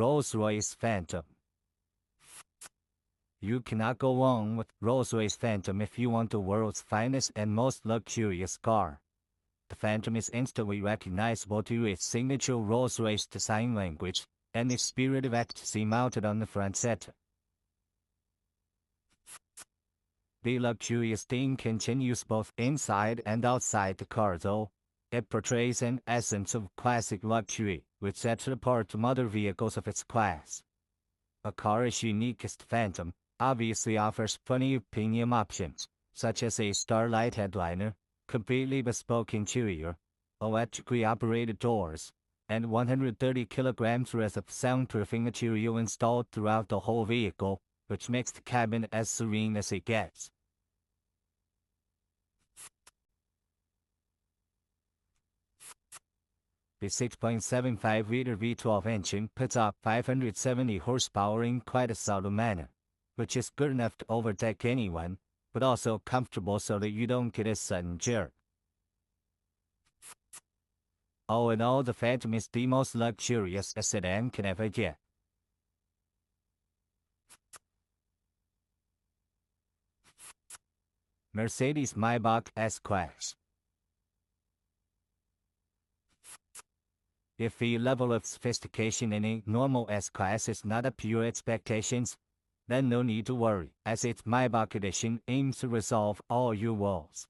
Rolls Royce Phantom. You cannot go wrong with Rolls Royce Phantom if you want the world's finest and most luxurious car. The Phantom is instantly recognizable due to its signature Rolls-Royce design language and its spirit of ecstasy mounted on the front seat. The luxurious theme continues both inside and outside the car though. It portrays an essence of classic luxury, which sets it apart from other vehicles of its class. A car as unique as the Phantom obviously offers plenty of premium options, such as a Starlight headliner, completely bespoke interior, electrically operated doors, and 130 kilograms worth of soundproofing material installed throughout the whole vehicle, which makes the cabin as serene as it gets. The 6.75-liter V12 engine puts out 570 horsepower in quite a subtle manner, which is good enough to overtake anyone, but also comfortable so that you don't get a sudden jerk. All in all, the Phantom is the most luxurious a sedan can ever get. Mercedes Maybach S-Class. If the level of sophistication in a normal S-Class is not up to your expectations, then no need to worry, as its Maybach edition aims to resolve all your woes.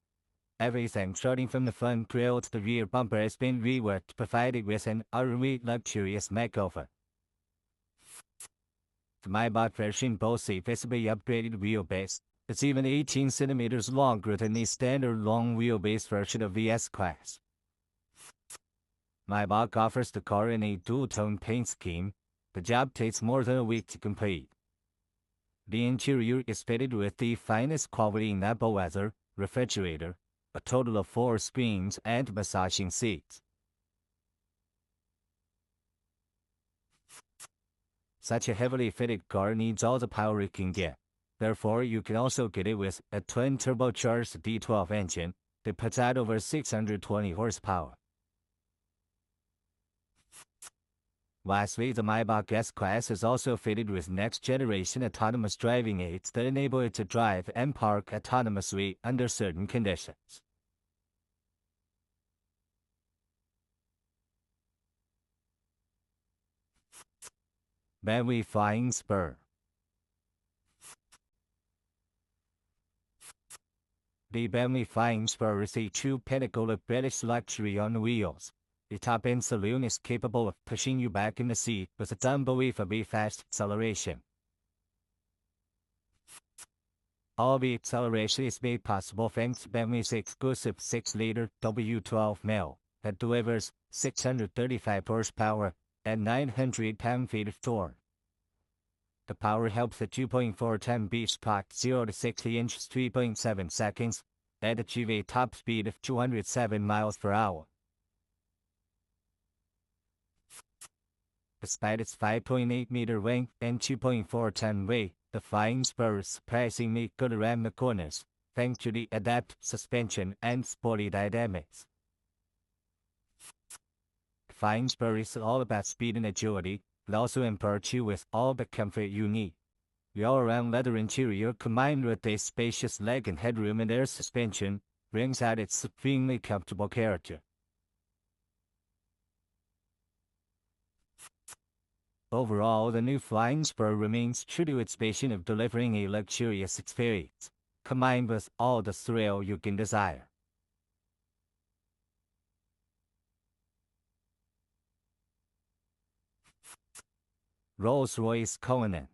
Everything starting from the front grille to the rear bumper has been reworked, provided with an utterly luxurious makeover. The Maybach version boasts a visibly upgraded wheelbase. It's even 18 centimeters longer than the standard long wheelbase version of the S-Class. Maybach offers the car in a dual-tone paint scheme. The job takes more than a week to complete. The interior is fitted with the finest quality Nappa leather, refrigerator, a total of 4 screens and massaging seats. Such a heavily fitted car needs all the power it can get. Therefore, you can also get it with a twin-turbocharged D12 engine that puts out over 620 horsepower. Lastly, the Maybach S-Class is also fitted with next-generation autonomous driving aids that enable it to drive and park autonomously under certain conditions. Bentley Flying Spur. The Bentley Flying Spur is a true pinnacle of British luxury on wheels. The top-end saloon is capable of pushing you back in the seat with its unbelievably fast acceleration. All the acceleration is made possible thanks to Bentley's exclusive 6-liter W12 mill that delivers 635 horsepower and 900 pound-feet of torque. The power helps at 2.4-ton beast clock 0 to 60 in 3.7 seconds and achieve a top speed of 207 miles per hour. Despite its 5.8-meter length and 2.4-ton weight, the Flying Spur is surprisingly good around the corners, thanks to the adaptive suspension and sporty dynamics. The Flying Spur is all about speed and agility, but also imparts you with all the comfort you need. The all-around leather interior, combined with a spacious leg and headroom and air suspension, brings out its supremely comfortable character. Overall, the new Flying Spur remains true to its vision of delivering a luxurious experience, combined with all the thrill you can desire. Rolls Royce Cullinan.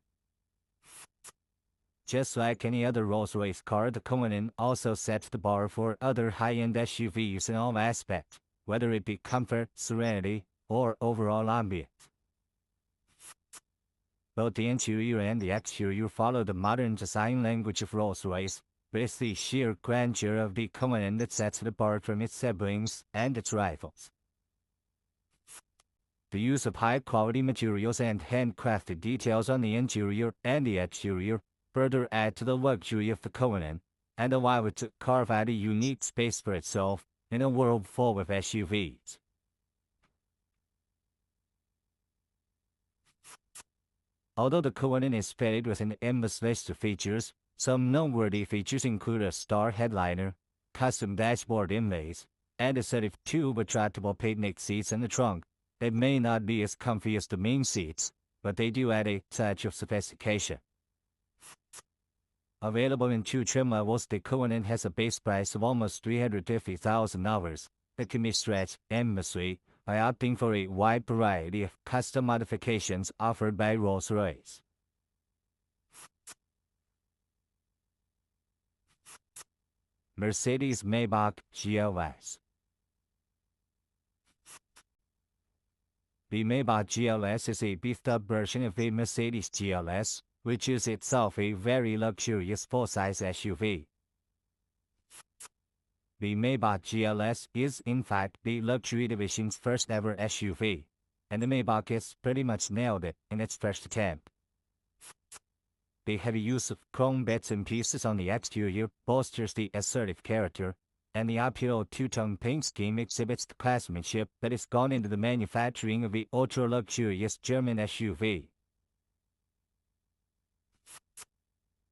Just like any other Rolls-Royce car, the Cullinan also sets the bar for other high-end SUVs in all aspects, whether it be comfort, serenity, or overall ambience. Both the interior and the exterior follow the modern design language of Rolls-Royce, but it's the sheer grandeur of the Cullinan that sets it apart from its siblings and its rivals. The use of high-quality materials and handcrafted details on the interior and the exterior further add to the luxury of the Cullinan and allow it to carve out a unique space for itself in a world full of SUVs. Although the Cullinan is fitted with an endless list of features, some noteworthy features include a star headliner, custom dashboard inlays, and a set of two retractable picnic seats in the trunk. They may not be as comfy as the main seats, but they do add a touch of sophistication. Available in two trim levels, the Cullinan has a base price of almost $350,000 that can be stretched endlessly by opting for a wide variety of custom modifications offered by Rolls Royce. Mercedes Maybach GLS. The Maybach GLS is a beefed-up version of the Mercedes GLS, which is itself a very luxurious full-size SUV. The Maybach GLS is, in fact, the luxury division's first-ever SUV, and the Maybach has pretty much nailed it in its first attempt. The heavy use of chrome bits and pieces on the exterior bolsters the assertive character, and the optional two-tone paint scheme exhibits the craftsmanship that has gone into the manufacturing of the ultra-luxurious German SUV.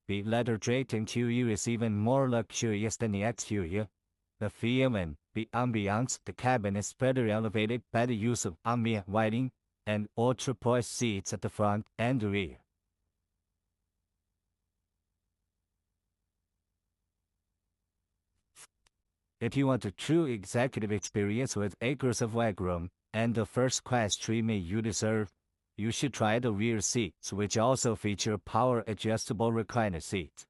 The leather-draped interior is even more luxurious than the exterior. The feel and the ambiance of the cabin is further elevated by the use of ambient lighting and ultra-poised seats at the front and the rear. If you want a true executive experience with acres of legroom and the first-class treatment you deserve, you should try the rear seats, which also feature power-adjustable recliner seats.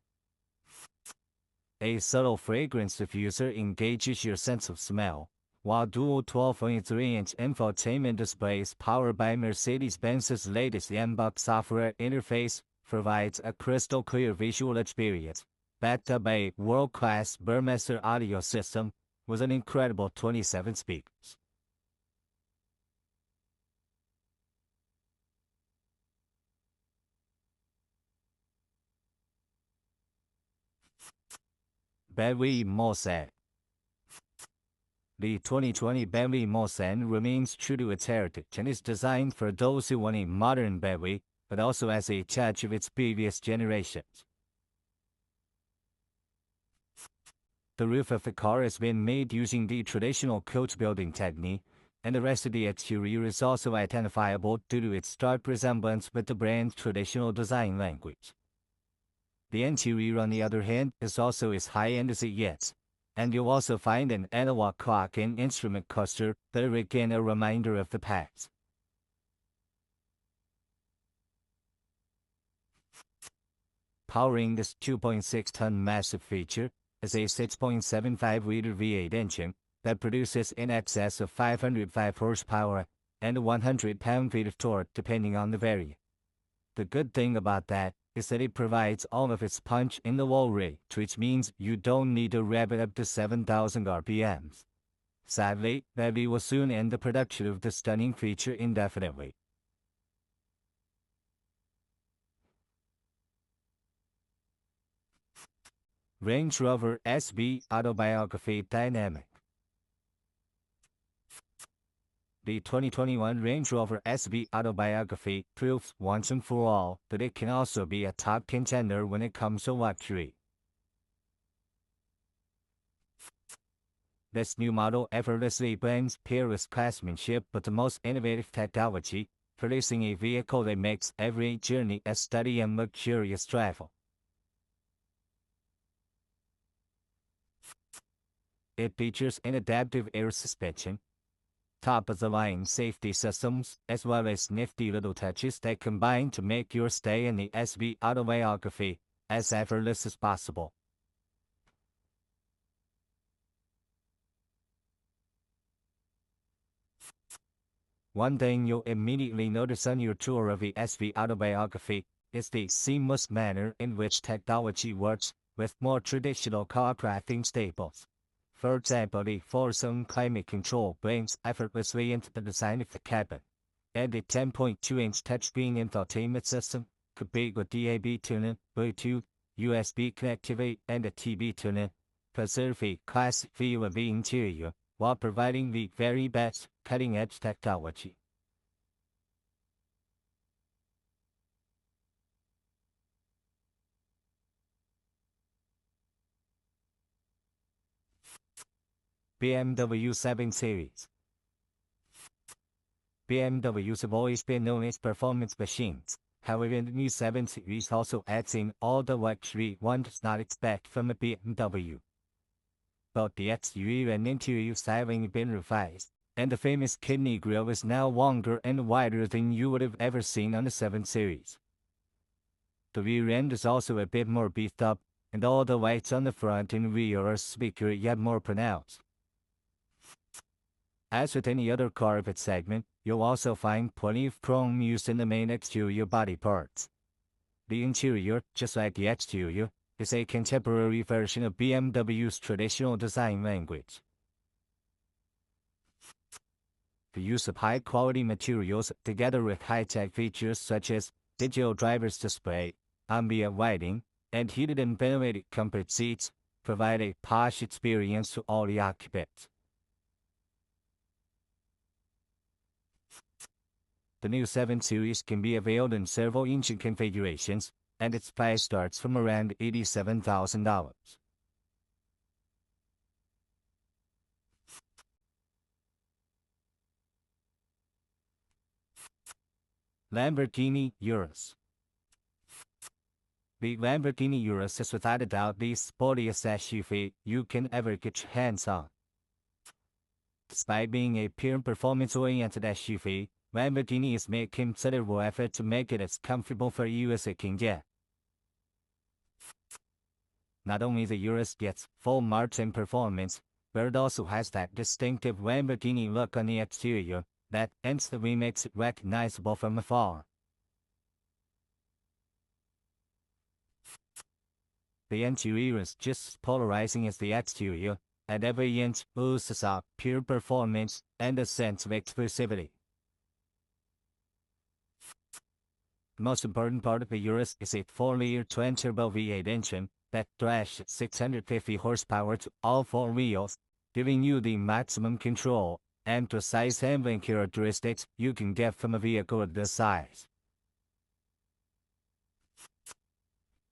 A subtle fragrance diffuser engages your sense of smell, while dual 12.3-inch infotainment displays powered by Mercedes-Benz's latest M-Buck software interface provides a crystal-clear visual experience, backed up by a world-class Burmester audio system with an incredible 27 speakers. Bentley Mulsanne. The 2020 Bentley Mulsanne remains true to its heritage and is designed for those who want a modern Bentley, but also has a touch of its previous generations. The roof of the car has been made using the traditional coach building technique, and the rest of the exterior is also identifiable due to its stark resemblance with the brand's traditional design language. The interior, on the other hand, is also as high-end as it gets, and you'll also find an analog clock and instrument cluster that are again a reminder of the past. Powering this 2.6-ton massive feature is a 6.75-liter V8 engine that produces in excess of 505 horsepower and 100 pound-feet of torque depending on the variant. The good thing about that is that it provides all of its punch in the low rate, which means you don't need to rev it up to 7,000 RPMs. Sadly, Bentley will soon end the production of this stunning feature indefinitely. Range Rover SB Autobiography Dynamic. The 2021 Range Rover SB Autobiography proves once and for all that it can also be a top contender when it comes to luxury. This new model effortlessly blends peerless craftsmanship with the most innovative technology, producing a vehicle that makes every journey a steady and luxurious travel. It features an adaptive air suspension, top-of-the-line safety systems, as well as nifty little touches that combine to make your stay in the SB Autobiography as effortless as possible. One thing you'll immediately notice on your tour of the SB Autobiography is the seamless manner in which technology works with more traditional car crafting staples. For example, the four-zone climate control blends effortlessly into the design of the cabin, and the 10.2-inch touchscreen infotainment system, complete with DAB tuning, Bluetooth, USB connectivity, and a TV tuning, preserve the classic feel of the interior while providing the very best cutting-edge technology. BMW 7 Series. BMWs have always been known as performance machines. However, the new 7 Series also adds in all the luxury one does not expect from a BMW. Both the exterior and interior styling have been revised, and the famous kidney grille is now longer and wider than you would have ever seen on the 7 Series. The rear end is also a bit more beefed up, and all the lights on the front and rear are sleeker yet more pronounced. As with any other car of its segment, you'll also find plenty of chrome used in the main exterior body parts. The interior, just like the exterior, is a contemporary version of BMW's traditional design language. The use of high-quality materials, together with high-tech features such as digital driver's display, ambient lighting, and heated and ventilated comfort seats, provide a posh experience to all the occupants. The new 7 Series can be availed in several engine configurations, and its price starts from around $87,000. Lamborghini Urus. The Lamborghini Urus is without a doubt the sportiest SUV you can ever get your hands on. Despite being a pure performance-oriented SUV, Lamborghini has made considerable effort to make it as comfortable for you as it can get. Not only the Urus gets full margin performance, but it also has that distinctive Lamborghini look on the exterior that instantly makes it recognizable from afar. The interior is just as polarizing as the exterior, and every inch oozes out pure performance and a sense of exclusivity. The most important part of the Urus is a 4-liter twin-turbo V8 engine that drives at 650 horsepower to all four wheels, giving you the maximum control and precise handling characteristics you can get from a vehicle of this size.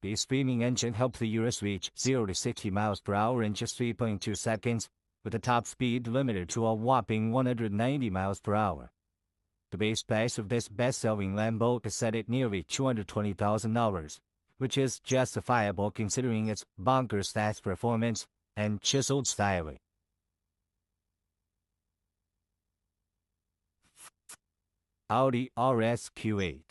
The screaming engine helped the Urus reach 0 to 60 miles per hour in just 3.2 seconds, with a top speed limited to a whopping 190 miles per hour. The base price of this best-selling Lambo is set at nearly $220,000, which is justifiable considering its bonkers fast performance and chiseled styling. Audi RS Q8.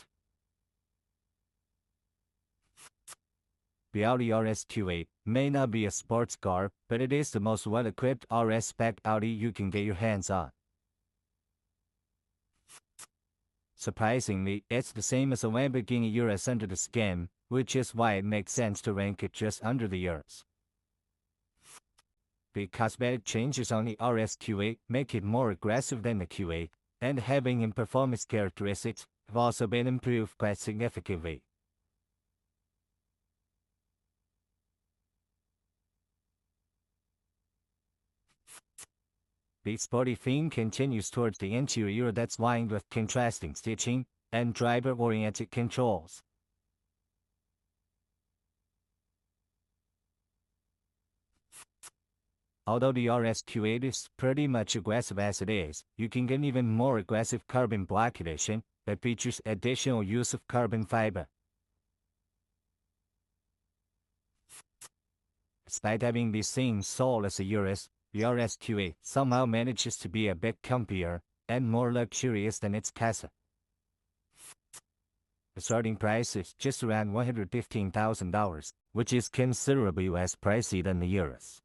The Audi RS Q8 may not be a sports car, but it is the most well-equipped RS-spec Audi you can get your hands on. Surprisingly, it's the same as a Lamborghini Urus under the skin, which is why it makes sense to rank it just under the Urus. The cosmetic changes on the RS Q8 make it more aggressive than the Q8, and having and performance characteristics have also been improved quite significantly. The sporty theme continues towards the interior that's lined with contrasting stitching and driver-oriented controls. Although the RS Q8 is pretty much aggressive as it is, you can get an even more aggressive carbon black edition that features additional use of carbon fiber. Despite having the same soul as the Urus, the RS Q8 somehow manages to be a bit comfier and more luxurious than its cousin. The starting price is just around $115,000, which is considerably less pricey than the Urus.